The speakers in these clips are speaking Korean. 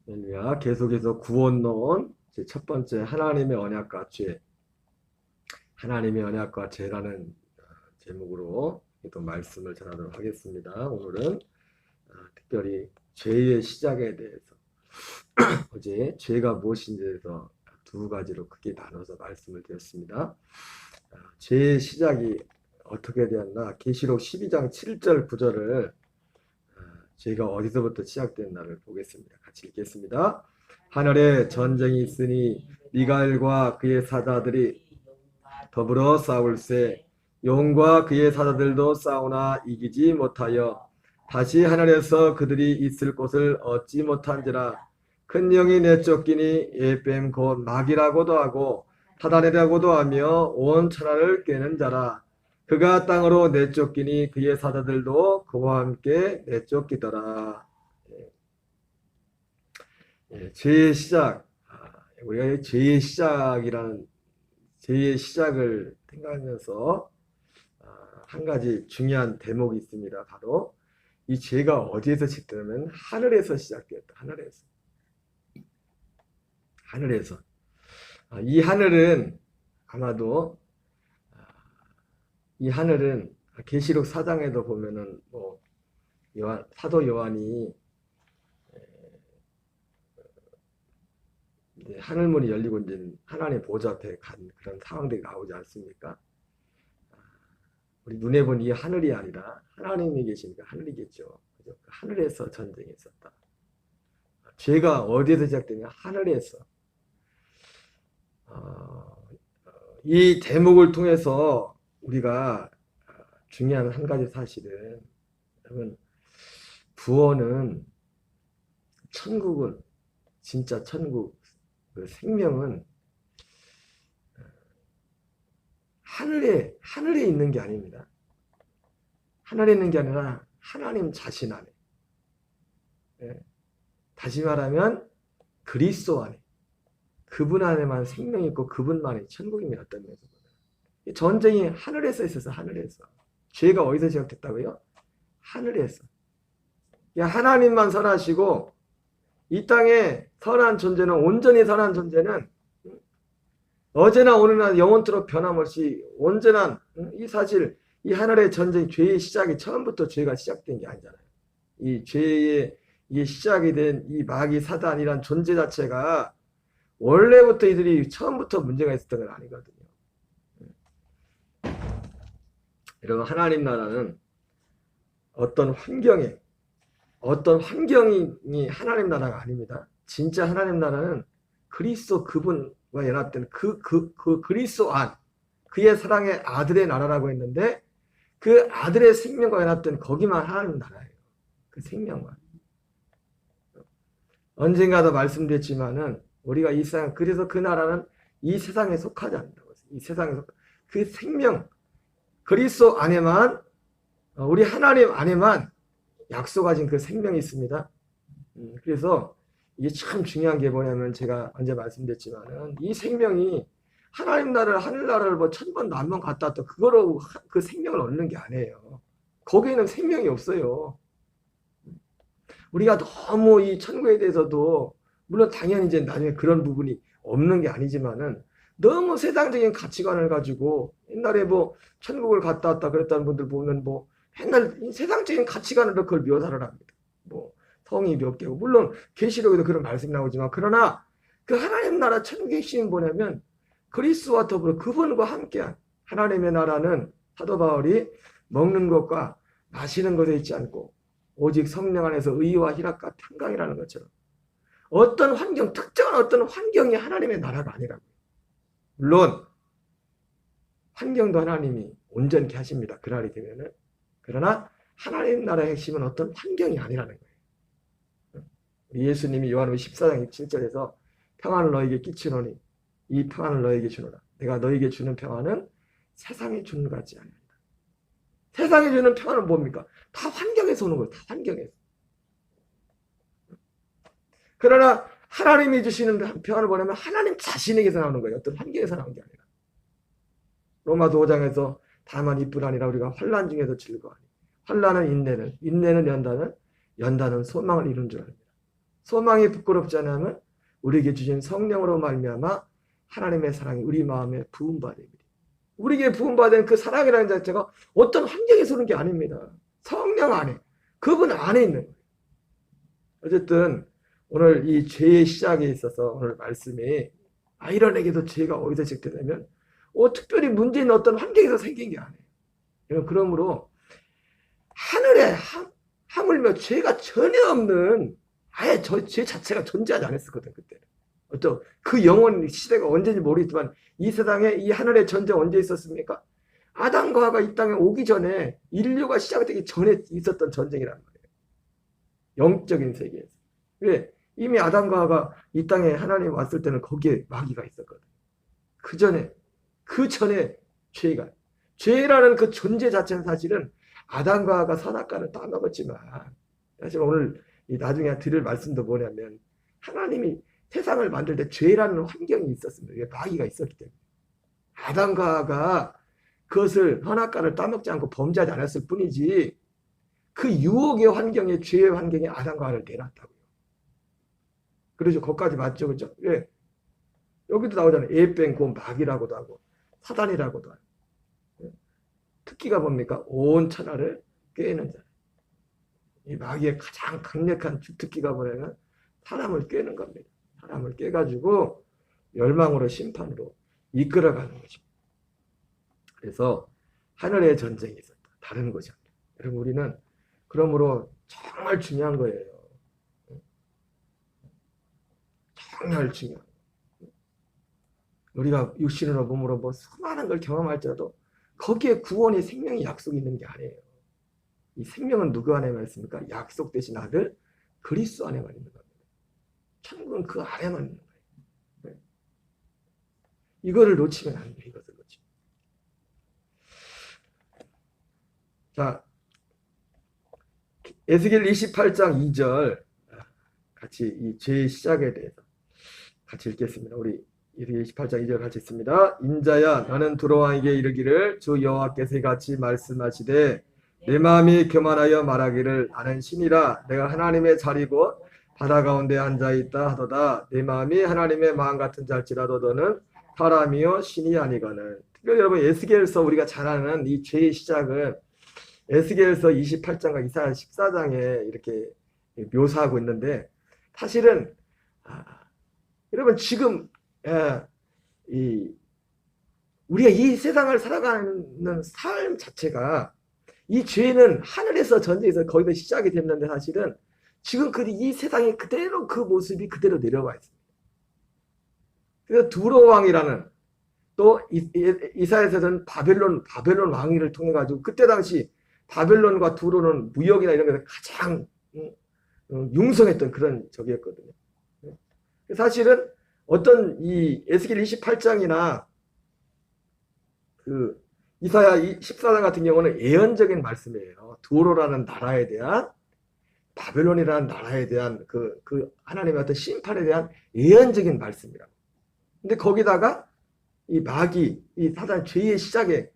할렐루야. 계속해서 구원론 첫 번째 하나님의 언약과 죄, 하나님의 언약과 죄라는 제목으로 또 말씀을 전하도록 하겠습니다. 오늘은 특별히 죄의 시작에 대해서 어제 죄가 무엇인지에 대해서 두 가지로 크게 나눠서 말씀을 드렸습니다. 죄의 시작이 어떻게 되었나? 계시록 12장 7절 9절을 죄가 어디서부터 시작됐나를 보겠습니다. 같이 읽겠습니다. 하늘에 전쟁이 있으니 미가엘과 그의 사자들이 더불어 싸울세 용과 그의 사자들도 싸우나 이기지 못하여 다시 하늘에서 그들이 있을 곳을 얻지 못한지라. 큰 영이 내쫓기니 예뱀 곧 마귀라고도 하고 타다네라고도 하며 온 천하를 꿰는 자라. 그가 땅으로 내쫓기니 그의 사자들도 그와 함께 내쫓기더라. 죄의 시작. 우리가 죄의 시작이라는 죄의 시작을 생각하면서 한 가지 중요한 대목이 있습니다. 바로 이 죄가 어디에서 시작되냐면 하늘에서 시작되었다. 하늘에서. 하늘에서. 이 하늘은 아마도 이 하늘은 계시록 4장에도 보면은 뭐 사도 요한이 이제 하늘문이 열리고 이제 하나님 보좌 앞에 간 그런 상황들이 나오지 않습니까? 우리 눈에 본 이 하늘이 아니라 하나님이 계시니까 하늘이겠죠. 그죠? 하늘에서 전쟁이 있었다. 죄가 어디에서 시작되냐? 하늘에서. 이 대목을 통해서 우리가 중요한 한 가지 사실은, 여러분, 구원은, 천국은, 진짜 천국, 그 생명은 하늘에 있는 게 아닙니다. 하늘에 있는 게 아니라 하나님 자신 안에. 다시 말하면 그리스도 안에. 그분 안에만 생명이 있고 그분만이 천국입니다. 어떤 면에서 보면. 전쟁이 하늘에서 있어서 하늘에서. 죄가 어디서 시작됐다고요? 하늘에서. 하나님만 선하시고 이 땅에 선한 존재는, 온전히 선한 존재는 어제나 오늘나 영원토록 변함없이 온전한 이 사실, 이 하늘의 전쟁, 죄의 시작이 처음부터 죄가 시작된 게 아니잖아요. 이 죄의 이게 시작이 된 이 마귀 사단이란 존재 자체가 원래부터 이들이 처음부터 문제가 있었던 건 아니거든요. 여러분, 하나님 나라는 어떤 환경이 하나님 나라가 아닙니다. 진짜 하나님 나라는 그리스도 그분과 연합된 그 그리스도 안, 그의 사랑의 아들의 나라라고 했는데 그 아들의 생명과 연합된 거기만 하나님 나라예요. 그 생명만. 언젠가도 말씀드렸지만은 우리가 이 세상, 그래서 그 나라는 이 세상에 속하지 않는다고 했어요. 이 세상에 그 생명, 그리스도 안에만, 우리 하나님 안에만 약속하신 그 생명이 있습니다. 그래서 이게 참 중요한 게 뭐냐면, 제가 언제 말씀드렸지만은 이 생명이 하나님 나라를, 하늘나라를 뭐 1000번 만번 갔다 왔다 그거로 그 생명을 얻는 게 아니에요. 거기에는 생명이 없어요. 우리가 너무 이 천국에 대해서도, 물론 당연히 이제 나중에 그런 부분이 없는 게 아니지만은, 너무 세상적인 가치관을 가지고 옛날에 뭐 천국을 갔다 왔다 그랬다는 분들 보면 뭐 맨날 세상적인 가치관으로 그걸 묘사를 합니다. 뭐 성이 몇 개고, 물론 계시록에도 그런 말씀이 나오지만, 그러나 그 하나님 나라 천국의 핵심이 뭐냐면 그리스도와 더불어 그분과 함께한 하나님의 나라는, 사도 바울이 먹는 것과 마시는 것에 있지 않고 오직 성령 안에서 의와 희락과 평강이라는 것처럼 어떤 환경, 특정한 어떤 환경이 하나님의 나라가 아니라고요. 물론 환경도 하나님이 온전케 하십니다. 그날이 되면은. 그러나 하나님 나라의 핵심은 어떤 환경이 아니라는 거예요. 예수님이 요한복음 14장 7절에서 평안을 너에게 끼치노니 이 평안을 너에게 주노라. 내가 너에게 주는 평안은 세상에 주는 것 같지 않습니다. 세상에 주는 평안은 뭡니까? 다 환경에서 오는 거예요. 다 환경에서. 그러나 하나님이 주시는 평안을 보내면 하나님 자신에게서 나오는 거예요. 어떤 환경에서 나오는 게 아니라. 로마서 5장에서 다만 이뿐 아니라 우리가 환난 중에도 즐거워하니, 환난은 인내는 연단은 소망을 이룬 줄 압니다. 소망이 부끄럽지 않으면 우리에게 주신 성령으로 말미암아 하나님의 사랑이 우리 마음에 부음받음이다. 우리에게 부음받은 그 사랑이라는 자체가 어떤 환경에서 오는 게 아닙니다. 성령 안에, 그분 안에 있는 거예요. 어쨌든 오늘 이 죄의 시작에 있어서 오늘 말씀이 아이러니하게도 죄가 어디서 시작되냐면 특별히 문제 있는 어떤 환경에서 생긴 게 아니에요. 그러므로 하늘에 하물며 죄가 전혀 없는 아예 죄 자체가 존재하지 않았었거든 그때. 어떤 그 영원 시대가 언제인지 모르겠지만 이 세상에 이 하늘의 전쟁 언제 있었습니까? 아담과 하와가 이 땅에 오기 전에 인류가 시작되기 전에 있었던 전쟁이란 말이에요. 영적인 세계에서. 왜? 이미 아담과 하와가 이 땅에 하나님 왔을 때는 거기에 마귀가 있었거든. 그 전에 죄라는 그 존재 자체는 사실은 아담과 하와가 선악과를 따먹었지만 사실 오늘 나중에 드릴 말씀도 뭐냐면 하나님이 세상을 만들 때 죄라는 환경이 있었습니다. 마귀가 있었기 때문에 아담과 하와가 그것을 선악과를 따먹지 않고 범죄하지 않았을 뿐이지 그 유혹의 환경에 죄의 환경에 아담과 하와를 내놨다고요. 그러죠. 거기까지 맞죠. 그죠? 예. 여기도 나오잖아요. 에벤 곧 마귀라고도 하고 사단이라고도 하고. 특기가 뭡니까? 온 천하를 꿰는 자. 이 마귀의 가장 강력한 주특기가 뭐냐면 사람을 꿰는 겁니다. 사람을 꿰가지고 멸망으로 심판으로 이끌어가는 거죠. 그래서 하늘의 전쟁이 있었다. 다른 것이 아니라. 여러분 우리는 그러므로 정말 중요한 거예요. 정말 중요한 거예요. 우리가 육신으로 몸으로 뭐 수많은 걸 경험할지라도 거기에 구원의 생명의 약속이 있는 게 아니에요. 이 생명은 누구 안에만 있습니까? 약속되신 아들 그리스도 안에만 있는 겁니다. 천국은 그 안에만 있는 거예요. 네. 이거를 놓치면 안 돼요. 이것을 놓치면. 자, 에스겔 28장 2절 같이 이 죄의 시작에 대해서 같이 읽겠습니다. 우리 에스겔 28장 2절 같이 읽습니다. 인자야 나는 두로왕에게 이르기를 주 여호와께서 같이 말씀하시되 내 마음이 교만하여 말하기를 나는 신이라 내가 하나님의 자리고 바다 가운데 앉아있다 하도다. 내 마음이 하나님의 마음 같은 자일지라도 너는 사람이요 신이 아니거늘. 특별히 여러분 에스겔서 우리가 잘 아는 이 죄의 시작은 에스겔서 28장과 이사야 14장에 이렇게 묘사하고 있는데 사실은 여러분 지금 우리가 이 세상을 살아가는 삶 자체가 이 죄는 하늘에서 전쟁에서 거기서 시작이 됐는데 사실은 지금 이 세상에 그대로 그 모습이 그대로 내려와 있습니다. 그래서 두로 왕이라는 또 이사야서는 바벨론 왕위를 통해 가지고 그때 당시 바벨론과 두로는 무역이나 이런 것에 가장 융성했던 그런 적이었거든요. 사실은 어떤 이 에스겔 28장이나 그 이사야 14장 같은 경우는 예언적인 말씀이에요. 두로라는 나라에 대한 바벨론이라는 나라에 대한 그 하나님의 어떤 심판에 대한 예언적인 말씀이라고. 근데 거기다가 이 마귀, 이 사단 죄의 시작에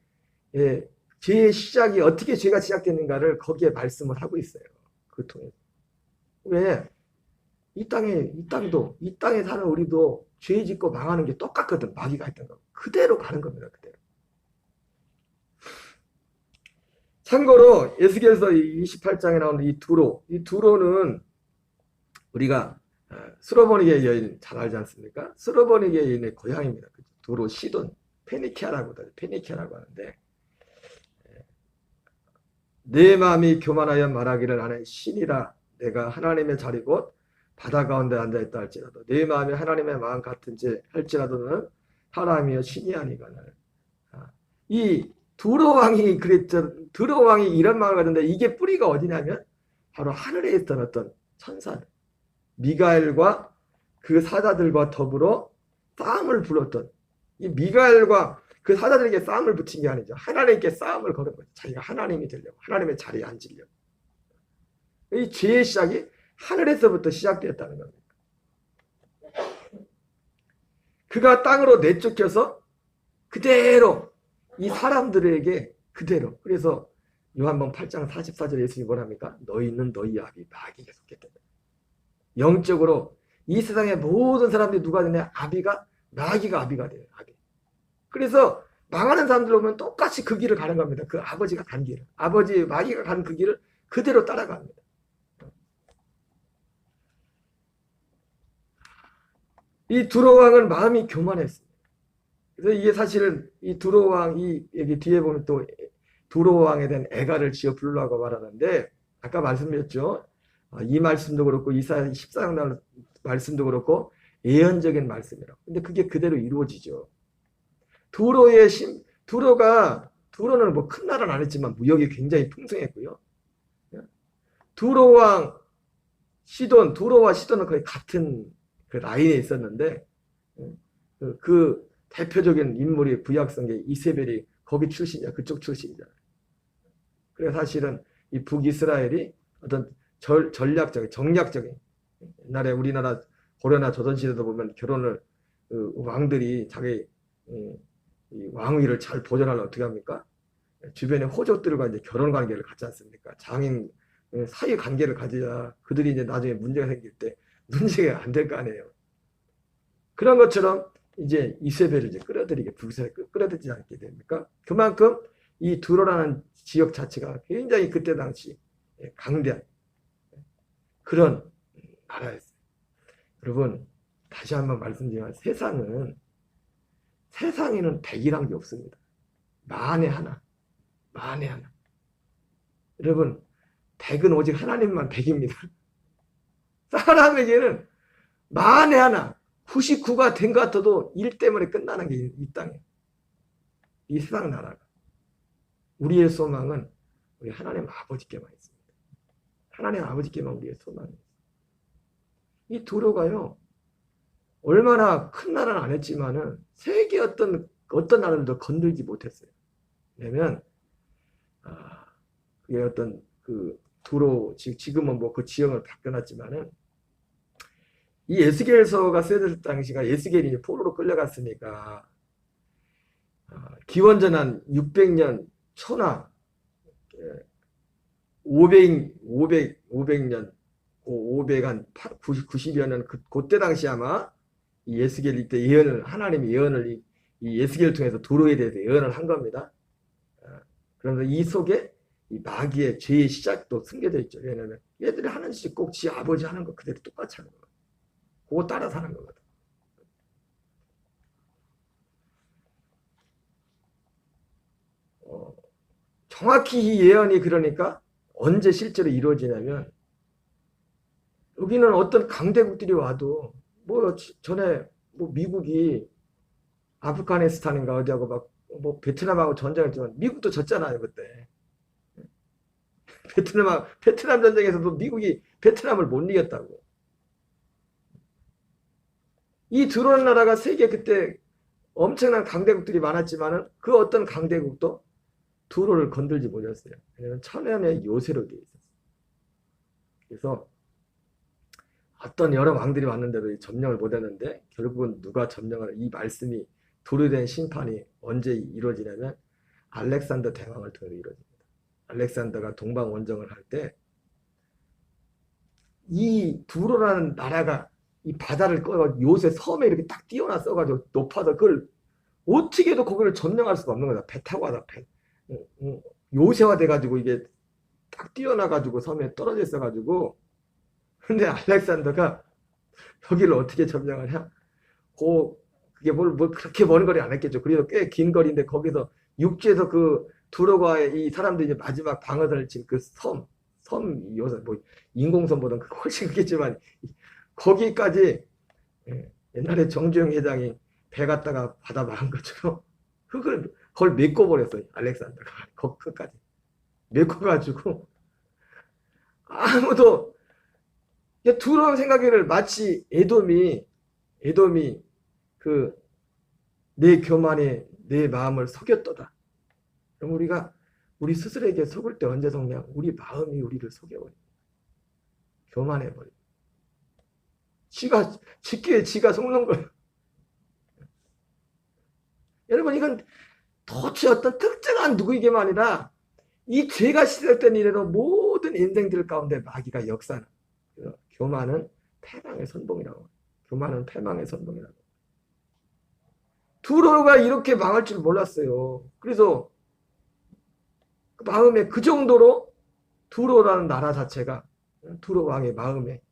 죄의 시작이 어떻게 죄가 시작됐는가를 거기에 말씀을 하고 있어요. 그 통해서. 왜? 이 땅에 사는 우리도 죄 짓고 망하는 게 똑같거든. 마귀가 했던 거. 그대로 가는 겁니다. 그대로. 참고로 에스겔서 28장에 나오는 이 두로는 우리가 스로보니게 여인 잘 알지 않습니까? 스로보니게 여인의 고향입니다. 두로, 시돈, 페니키아라고 하는데 내 마음이 교만하여 말하기를 나는 신이라 내가 하나님의 자리 곧 바다 가운데 앉아있다 할지라도 내 마음이 하나님의 마음 같은지 할지라도는 사람이여 신이 아니거늘. 이 두로왕이 그랬죠. 두로왕이 이런 마음을 가졌는데 이게 뿌리가 어디냐면 바로 하늘에 있던 어떤 천사들 미가엘과 그 사자들과 더불어 싸움을 불렀던 이 미가엘과 그 사자들에게 싸움을 붙인 게 아니죠. 하나님께 싸움을 거는 거죠. 자기가 하나님이 되려고 하나님의 자리에 앉으려고. 이 죄의 시작이 하늘에서부터 시작되었다는 겁니다. 그가 땅으로 내쫓겨서 그대로 이 사람들에게 그대로. 그래서 요한복음 8장 44절에 예수님이 뭐랍니까? 너희는 너희 아비 마귀에게 속했다. 영적으로 이 세상의 모든 사람들이 누가 되냐? 마귀가 아비가 돼요. 아비. 그래서 망하는 사람들 보면 똑같이 그 길을 가는 겁니다. 그 아버지가 간 길을. 마귀가 간 그 길을 그대로 따라갑니다. 이 두로왕은 마음이 교만했습니다. 그래서 이게 사실은 이 두로왕, 여기 뒤에 보면 또 두로왕에 대한 애가를 지어 부르라고 말하는데, 아까 말씀드렸죠. 이 말씀도 그렇고, 이사야 14장 말씀도 그렇고, 예언적인 말씀이라고. 근데 그게 그대로 이루어지죠. 두로는 뭐 큰 나라는 아니지만 무역이 굉장히 풍성했고요. 두로와 시돈은 거의 같은 그 라인에 있었는데, 그 대표적인 인물이 구약성계 이세벨이 거기 출신이야. 그쪽 출신이잖아요. 그래서 사실은 이 북이스라엘이 어떤 정략적인, 옛날에 우리나라 고려나 조선시대도 보면 결혼을, 왕들이 자기 이 왕위를 잘 보존하려면 어떻게 합니까? 주변의 호족들과 이제 결혼 관계를 갖지 않습니까? 장인 사이 관계를 가져야 그들이 이제 나중에 문제가 생길 때 문제가 안 될 거 아니에요. 그런 것처럼 이제 이세벨을 이제 끌어들이지 않게 됩니까? 그만큼 이 두로라는 지역 자체가 굉장히 그때 당시 강대한 그런 나라였어요. 여러분, 다시 한번 말씀드리면 세상에는 백이란 게 없습니다. 만에 하나. 여러분, 백은 오직 하나님만 백입니다. 사람에게는 만에 하나, 99가 된 것 같아도 일 때문에 끝나는 게 이 땅에. 이 세상 나라가. 우리의 소망은 우리 하나님 아버지께만 있습니다. 하나님 아버지께만 우리의 소망이 있습니다. 이 두로가요, 얼마나 큰 나라는 안 했지만은 세계 어떤 나라들도 건들지 못했어요. 왜냐면 그게 어떤 그 두로 지금은 뭐 그 지형을 바꿔놨지만은 이 에스겔서가 쓰여졌을 당시가 에스겔이 포로로 끌려갔으니까 기원전 600년 초나 500년 90여 년 그때 당시 아마 이 에스겔 이때 하나님이 예언을 이 에스겔을 통해서 두로에 대해서 예언을 한 겁니다. 그러면서 이 속에 이 마귀의 죄의 시작도 숨겨져 있죠. 왜냐하면 얘들이 하는 짓이 꼭 지 아버지 하는 거 그대로 똑같이 하는 거거든. 그거 따라 사는 거거든. 정확히 이 예언이 그러니까 언제 실제로 이루어지냐면, 여기는 어떤 강대국들이 와도 뭐 전에 뭐 미국이 아프가니스탄인가 어디하고 뭐 베트남하고 전쟁했지만 미국도 졌잖아요 그때. 베트남 전쟁에서도 미국이 베트남을 못 이겼다고. 이 두로는 나라가 세계 그때 엄청난 강대국들이 많았지만은 그 어떤 강대국도 두로를 건들지 못했어요. 왜냐하면 천연의 요새로 되어 있었어요. 그래서 어떤 여러 왕들이 왔는데도 점령을 못했는데 결국은 누가 점령을, 이 말씀이 두로에 대한 심판이 언제 이루어지냐면 알렉산더 대왕을 통해서 이루어집니다. 알렉산더가 동방 원정을 할 때 이 두로라는 나라가 이 바다를 꺼가 요새 섬에 이렇게 딱 띄워놔 써가지고 높아서 그걸 어떻게 해도 거기를 점령할 수가 없는 거다. 배 타고 하다 요새화 돼가지고 이게 딱 띄워놔가지고 섬에 떨어져 있어가지고. 근데 알렉산더가 여기를 어떻게 점령하냐? 그게 뭘 그렇게 먼 거리 안 했겠죠. 그래도 꽤 긴 거리인데 거기서 육지에서 그 두로가의 이 사람들이 이제 마지막 방어선을 친 그 요새 뭐 인공섬보다는 훨씬 크겠지만 거기까지, 옛날에 정주영 회장이 배 갔다가 바다 망한 것처럼 그걸 메꿔버렸어요. 알렉산더가 거기까지 메꿔가지고 아무도 두로운 생각을 마치 에돔이 그 내 교만에 내 마음을 속였도다. 그럼 우리 스스로에게 속을 때 언제 속냐? 우리 마음이 우리를 속여버립니다. 교만해버립니다. 지가 속는 거예요. 여러분, 이건 도대체 어떤 특정한 누구에게만 아니라 이 죄가 시작된 이래로 모든 인생들 가운데 마귀가 역사는. 교만은 패망의 선봉이라고. 교만은 패망의 선봉이라고. 두로가 이렇게 망할 줄 몰랐어요. 그래서 마음에 그 정도로 두로라는 나라 자체가 두로 왕의 마음에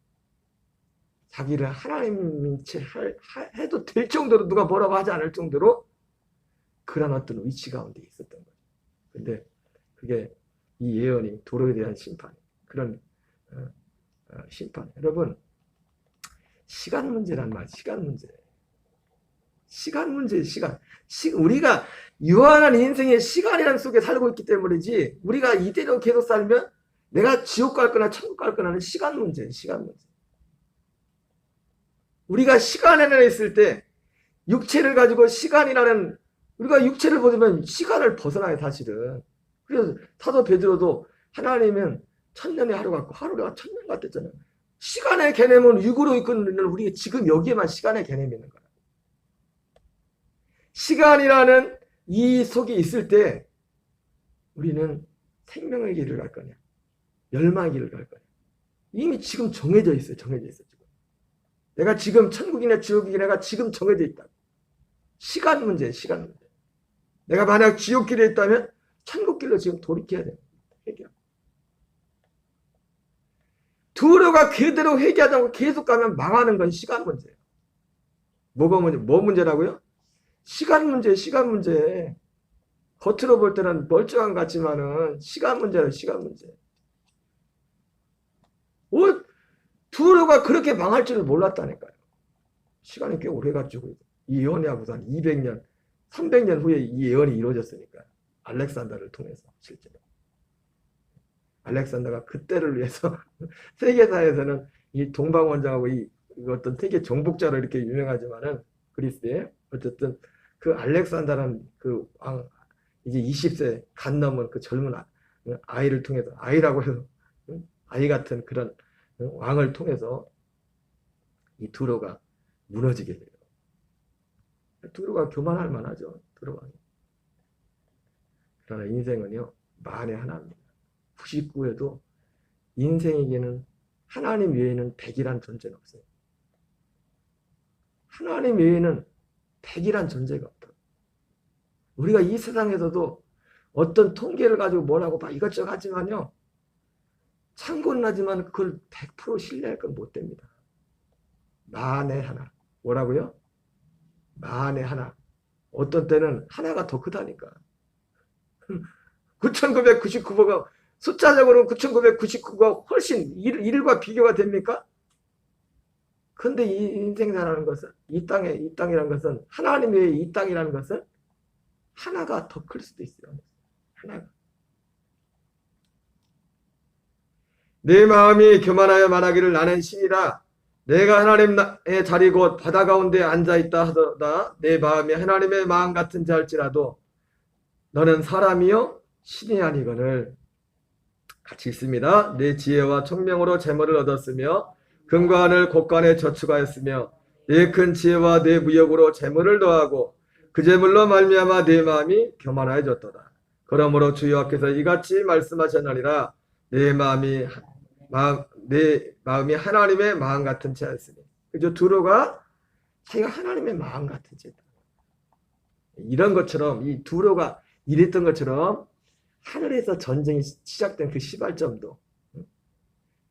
자기를 하나님인 채 해도 될 정도로 누가 뭐라고 하지 않을 정도로 그런 어떤 위치 가운데 있었던 거죠. 근데 그게 이 예언이 두로에 대한 심판, 그런 심판. 여러분, 시간 문제란 말, 시간 문제. 시간 문제, 시간. 우리가 유한한 인생의 시간이라는 속에 살고 있기 때문이지, 우리가 이대로 계속 살면 내가 지옥 갈 거나 천국 갈 거나는 시간 문제, 시간 문제. 우리가 시간 안에 있을 때 육체를 가지고 시간이라는, 우리가 육체를 보면 시간을 벗어나요, 사실은. 그래서 사도 베드로도 하나님은 천년의 하루 같고 하루가 천년 같았잖아요. 시간의 개념은 육으로 이끄는 우리 지금 여기에만 시간의 개념이 있는 거야. 시간이라는 이 속에 있을 때 우리는 생명의 길을 갈 거냐, 멸망의 길을 갈 거냐. 이미 지금 정해져 있어요. 정해져 있어요. 지금. 내가 지금 천국이나 지옥이나 내가 지금 정해져 있다. 시간 문제, 시간 문제. 내가 만약 지옥 길에 있다면 천국 길로 지금 돌이켜야 돼. 회개하고. 두려가 그대로 회개하지 않고 계속 가면 망하는 건 시간 문제예요. 뭐가 문제? 뭐 문제라고요? 시간 문제, 시간 문제. 겉으로 볼 때는 멀쩡한 것 같지만은 시간 문제예요, 시간 문제. 두려가 그렇게 망할 줄을 몰랐다니까요. 시간이 꽤 오래 가지고 이 예언이하고서 한 200년, 300년 후에 이 예언이 이루어졌으니까. 알렉산더를 통해서 실제로. 알렉산더가 그때를 위해서 세계사에서는 이 동방원장하고 이 어떤 세계 정복자로 이렇게 유명하지만은 그리스에 어쨌든 그 알렉산더라는 그 왕, 이제 20세 간 넘은 그 젊은 아이를 통해서, 아이라고 해서 아이 같은 그런 왕을 통해서 이 두로가 무너지게 돼요. 두로가 교만할 만하죠. 두로가. 그러나 인생은요, 만에 하나입니다. 99에도 인생에게는 하나님 외에는 100이란 존재는 없어요. 하나님 외에는 100이란 존재가 없다. 우리가 이 세상에서도 어떤 통계를 가지고 뭐라고 막 이것저것 하지만요, 참고는 하지만 그걸 100% 신뢰할 건 못 됩니다. 만에 하나. 뭐라고요? 만에 하나. 어떤 때는 하나가 더 크다니까. 9,999가, 숫자적으로는 9,999가 훨씬 1과 비교가 됩니까? 근데 이 인생사라는 것은, 이 땅이라는 것은, 하나님 외에 이 땅이라는 것은 하나가 더 클 수도 있어요. 하나가. 내 마음이 교만하여 말하기를 나는 신이라. 내가 하나님의 자리 곧 바다 가운데 앉아있다 하더라. 내 마음이 하나님의 마음 같은 자 할지라도 너는 사람이요 신이 아니거늘. 같이 있습니다. 내 지혜와 총명으로 재물을 얻었으며 금과 하늘 곳간에 저축하였으며 내 큰 지혜와 내 무역으로 재물을 더하고 그 재물로 말미암아 내 마음이 교만하여졌도다. 그러므로 주여 앞에서 이같이 말씀하셨느니라. 내 마음이 하나님의 마음 같은 채였으니. 그죠? 두로가 자기가 하나님의 마음 같은 채다. 이런 것처럼 이 두로가 이랬던 것처럼 하늘에서 전쟁이 시작된 그 시발점도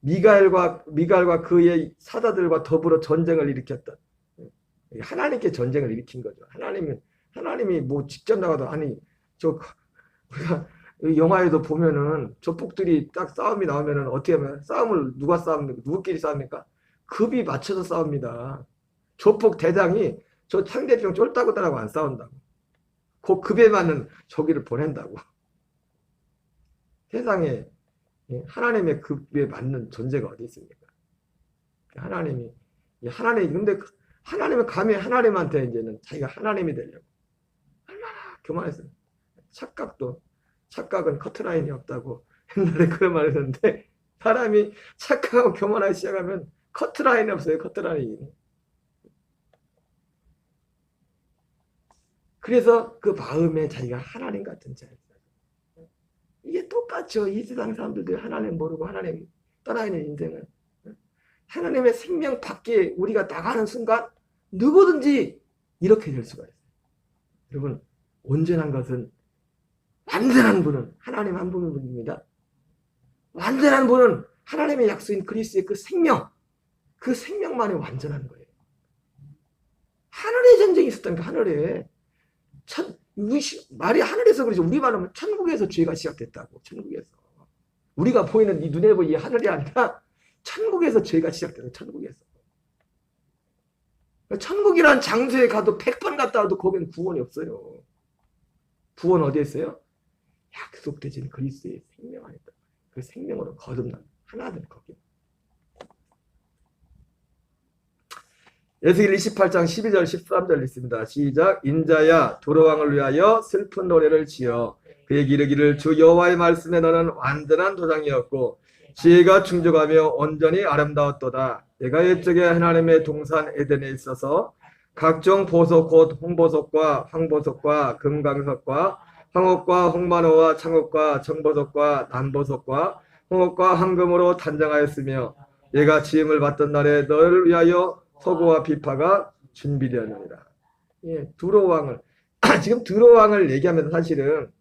미갈과 그의 사자들과 더불어 전쟁을 일으켰던, 하나님께 전쟁을 일으킨 거죠. 하나님이 뭐 직접 나가도, 아니 우리가 영화에도 보면은 조폭들이 딱 싸움이 나오면은 어떻게 하면 싸움을 누가 싸웁니까? 누구끼리 싸웁니까? 급이 맞춰서 싸웁니다. 조폭 대장이 저 상대편 쫄따구들하고 안 싸운다고. 그 급에 맞는 저기를 보낸다고. 세상에 하나님의 급에 맞는 존재가 어디 있습니까? 근데 하나님은 감히 하나님한테 이제는 자기가 하나님이 되려고 얼마나 교만했어요. 착각은 커트라인이 없다고 옛날에 그런 말 했는데, 사람이 착각하고 교만하기 시작하면 커트라인이 없어요. 커트라인이. 그래서 그 마음에 자기가 하나님 같은 자예요. 이게 똑같죠. 이 세상 사람들도 하나님 모르고 하나님 떠나 있는 인생은. 하나님의 생명 밖에 우리가 나가는 순간 누구든지 이렇게 될 수가 있어요. 여러분, 온전한 것은 완전한 분은 하나님 한 분입니다. 완전한 분은 하나님의 약속인 그리스도의 그 생명만이 완전한 거예요. 하늘의 전쟁이 있었다니까, 하늘에. 말이 하늘에서 그러죠. 우리 말하면 천국에서 죄가 시작됐다고, 천국에서. 우리가 보이는 이 눈에 보이는 이 하늘이 아니라 천국에서 죄가 시작돼요, 천국에서. 천국이란 장소에 가도 100번 갔다 와도 거기는 구원이 없어요. 구원 어디에 있어요? 약속되신 그리스도의 생명 안에 있다. 그 생명으로 거듭난 하나는 거기. 에스겔 28장 12절 13절 있습니다. 시작. 인자야 도로왕을 위하여 슬픈 노래를 지어 그에게 이르기를 주 여호와의 말씀에 너는 완전한 도장이었고 지혜가 충족하며 온전히 아름다웠도다. 내가 옛적에 하나님의 동산 에덴에 있어서 각종 보석 곧 홍보석과 황보석과 금강석과 황옥과 홍만호와 창옥과 청보석과 남보석과 홍옥과 황금으로 단장하였으며 내가 지음을 받던 날에 너를 위하여 서구와 비파가 준비되었느니라. 예, 두로왕을 지금 두로왕을 얘기하면서 사실은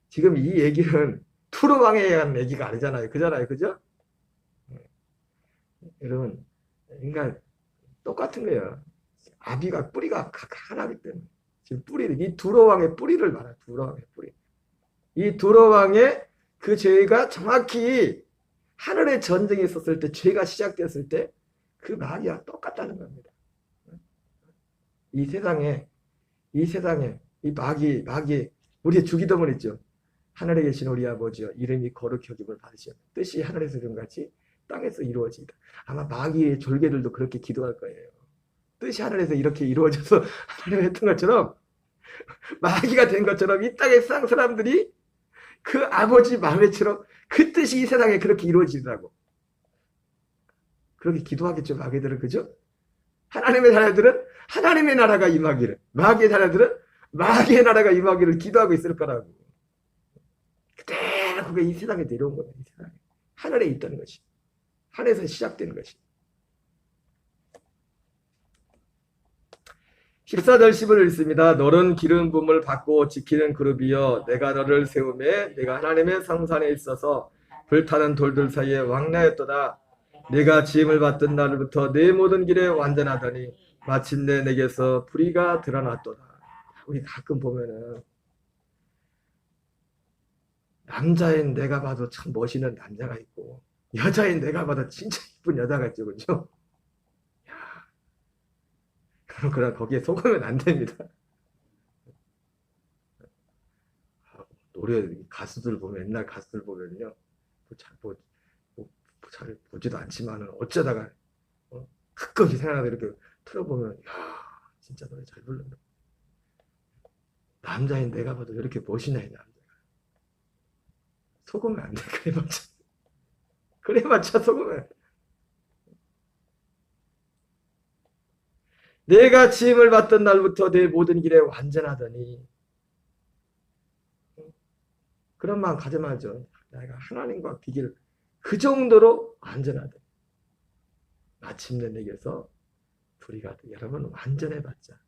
지금 이 얘기는 투로왕에 대한 얘기가 아니잖아요. 그잖아요. 그죠? 여러분, 그러니까 똑같은 거예요. 아비가 뿌리가 하나기 때문에 지금 이 두로왕의 뿌리를 말해요. 두로왕의 뿌리. 이 두로왕의 그 죄가 정확히 하늘의 전쟁이 있었을 때, 죄가 시작되었을 때 그 마귀와 똑같다는 겁니다. 이 세상에 이 마귀 우리의 주기도문 있죠. 하늘에 계신 우리 아버지여 이름이 거룩히 여김을 받으시오. 뜻이 하늘에서 이룬 같이 땅에서 이루어지다. 아마 마귀의 졸개들도 그렇게 기도할 거예요. 뜻이 하늘에서 이렇게 이루어져서 하늘에 했던 것처럼 마귀가 된 것처럼 이 땅의 세상 사람들이 그 아버지 마음에처럼 그 뜻이 이 세상에 그렇게 이루어지더라고. 그렇게 기도하겠죠, 마귀들은. 그죠? 하나님의 자녀들은 하나님의 나라가 임하기를, 마귀의 자녀들은 마귀의 나라가 임하기를 기도하고 있을 거라고. 그대로 그게 이 세상에 내려온 거예요. 이 세상에. 하늘에 있다는 것이. 하늘에서 시작되는 것이. 14절 15절 있습니다. 너는 기름 부음을 받고 지키는 그룹이여 내가 너를 세우매 내가 하나님의 성산에 있어서 불타는 돌들 사이에 왕래했도다. 내가 지음을 받던 날부터 내 모든 길에 완전하더니 마침내 내게서 불의가 드러났도다. 우리 가끔 보면은 남자인 내가 봐도 참 멋있는 남자가 있고 여자인 내가 봐도 진짜 이쁜 여자가 있죠. 그죠? 그러나 거기에 속으면 안 됩니다. 노래 가수들 보면 옛날 가수들 보면요, 잘 보지도 않지만은 어쩌다가 가끔씩 생각나서 이렇게 틀어보면 야 진짜 노래 잘 부른다. 남자인 내가 봐도 이렇게 멋있나 이 남자가. 속으면 안 돼. 그래봤자 속으면 안 돼. 내가 지음을 받던 날부터 내 모든 길에 완전하더니 그런 마음 가져마죠. 내가 하나님과 비길 그 정도로 완전하더니 마침내 내게서 불의가 돼. 여러분 완전해봤자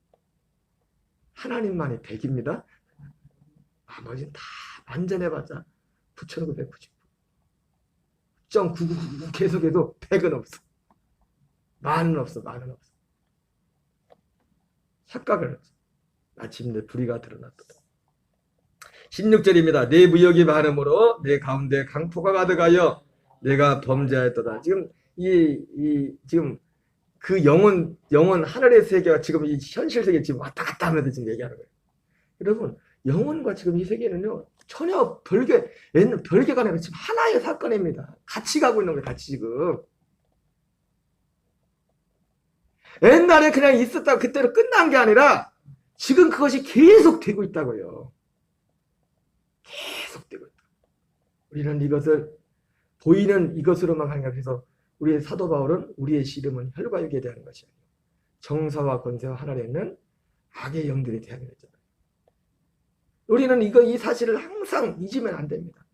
하나님만이 100입니다. 나머지는 다 완전해봤자 9,999. 0.999 계속해도 100은 없어. 만은 없어. 착각을 했어. 마침내 불의가 드러났다. 16절입니다. 내 무역이 많음으로 내 가운데 강포가 가득하여 내가 범죄하였도다. 지금 지금 그 영혼 하늘의 세계와 지금 이 현실 세계 지금 왔다 갔다 하면서 지금 얘기하는 거예요. 여러분 영혼과 지금 이 세계는요 전혀 별개가 아니라 지금 하나의 사건입니다. 같이 가고 있는 거예요. 같이 지금. 옛날에 그냥 있었다가 그때로 끝난 게 아니라 지금 그것이 계속 되고 있다고요. 계속 되고 있다. 우리는 이것을 보이는 이것으로만 생각해서 우리의 사도 바울은 우리의 씨름은 혈과 육에 대한 것이 아니에요. 정사와 권세와 하늘에 있는 악의 영들에 대한 거잖아요. 우리는 이 사실을 항상 잊으면 안 됩니다.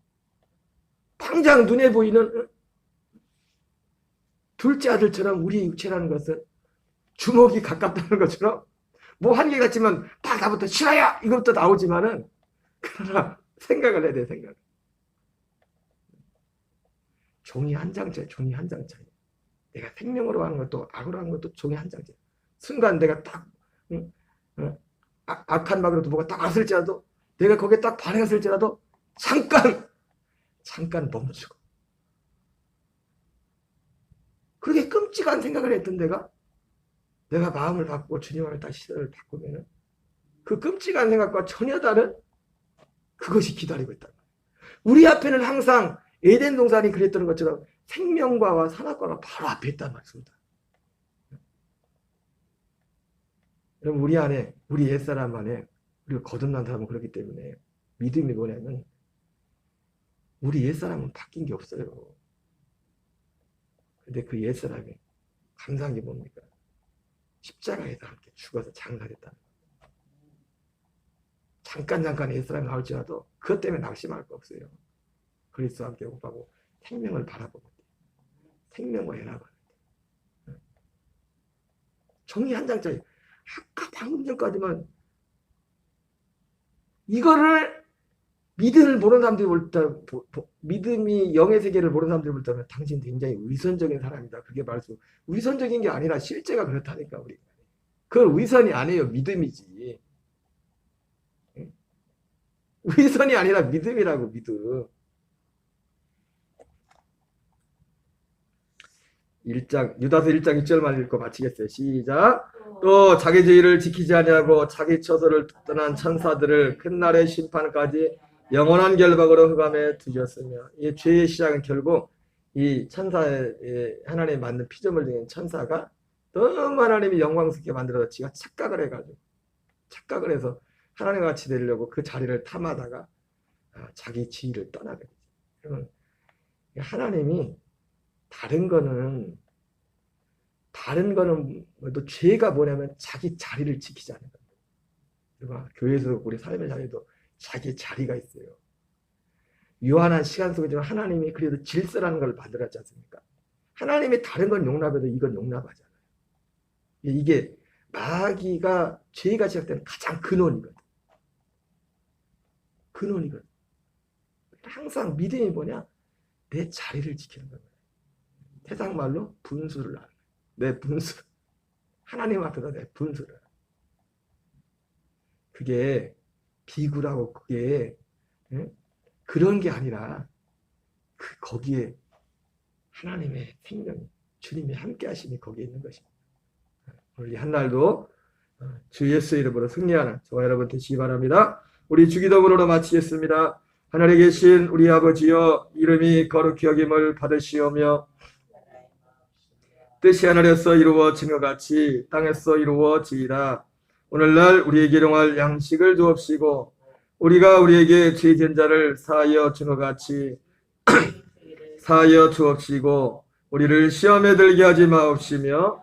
당장 눈에 보이는 둘째 아들처럼 우리의 육체라는 것은 주먹이 가깝다는 것처럼 뭐 한계 같지만 딱 나부터 싫어요 이것부터 나오지만은 그러나 생각을 해야 돼. 생각. 종이 한 장짜리. 종이 한 장짜리. 내가 생명으로 하는 것도 악으로 하는 것도 종이 한 장짜리. 순간 내가 딱 악한 막으로도 뭐가 딱 왔을지라도 내가 거기에 딱 반응했을지라도 잠깐 멈추고 그렇게 끔찍한 생각을 했던 내가 마음을 바꾸고 주님을 다시 시선을 바꾸면은 그 끔찍한 생각과 전혀 다른 그것이 기다리고 있다. 우리 앞에는 항상 에덴 동산이 그랬던 것처럼 생명과와 선악과가 바로 앞에 있단 말입니다. 여러분 우리 안에 우리 옛사람 안에 우리가 거듭난 사람은 그렇기 때문에 믿음이 뭐냐면 우리 옛사람은 바뀐 게 없어요. 근데 그 옛사람이 감사한 게 뭡니까? 십자가에서 함께 죽어서 장사됐다는 거예요. 잠깐 옛사람이 나올지라도 그것 때문에 낙심할 거 없어요. 그리스도와 함께 호흡하고 생명을 바라보고 생명과 연합하는 종이 한 장짜리. 아까 방금 전까지만 이거를 믿음을 모르는 사람들이 볼 때, 믿음이 영의 세계를 모르는 사람들이 볼 때는 당신 굉장히 위선적인 사람이다. 그게 말씀. 위선적인 게 아니라 실제가 그렇다니까 우리. 그건 위선이 아니에요. 믿음이지. 위선이 아니라 믿음이라고 믿음. 1장, 유다서 1장 6절만 읽고 마치겠어요. 시작. 또 자기 죄를 지키지 아니하고 자기 처소를 떠난 천사들을 큰 날의 심판까지 영원한 결박으로 흑암에 두셨으며 이 죄의 시작은 결국 이 천사의 하나님에 맞는 피조물 중인 천사가 너무 하나님이 영광스럽게 만들어서 지가 착각을 해가지고 착각을 해서 하나님과 같이 되려고 그 자리를 탐하다가 자기 지위를 떠나게 되죠. 그러면 하나님이 다른 거는 또 죄가 뭐냐면 자기 자리를 지키지 않는 거예요. 교회에서 우리 삶의 자리도 자기 자리가 있어요. 유한한 시간 속에 하나님이 그래도 질서라는 걸 만들었지 않습니까? 하나님이 다른 건 용납해도 이건 용납하지 않아요. 이게 마귀가 죄가 시작되는 가장 근원이거든. 근원이거든. 항상 믿음이 뭐냐? 내 자리를 지키는 거예요. 세상 말로 분수를 하는 거예요. 내 분수. 하나님 앞에서 내 분수를. 그게 비굴하고 그게 그런 게 아니라 거기에 하나님의 생명, 주님이 함께 하심이 거기에 있는 것입니다. 오늘 이 한날도 주 예수의 이름으로 승리하는 저와 여러분 되시기 바랍니다. 우리 주기도문으로 마치겠습니다. 하늘에 계신 우리 아버지여 이름이 거룩히 여김을 받으시오며 뜻이 하늘에서 이루어진 것 같이 땅에서 이루어지이다. 오늘날 우리에게 일용할 양식을 주옵시고 우리가 우리에게 죄진 자를 사하여 준 것 같이 사하여 주옵시고 우리를 시험에 들게 하지 마옵시며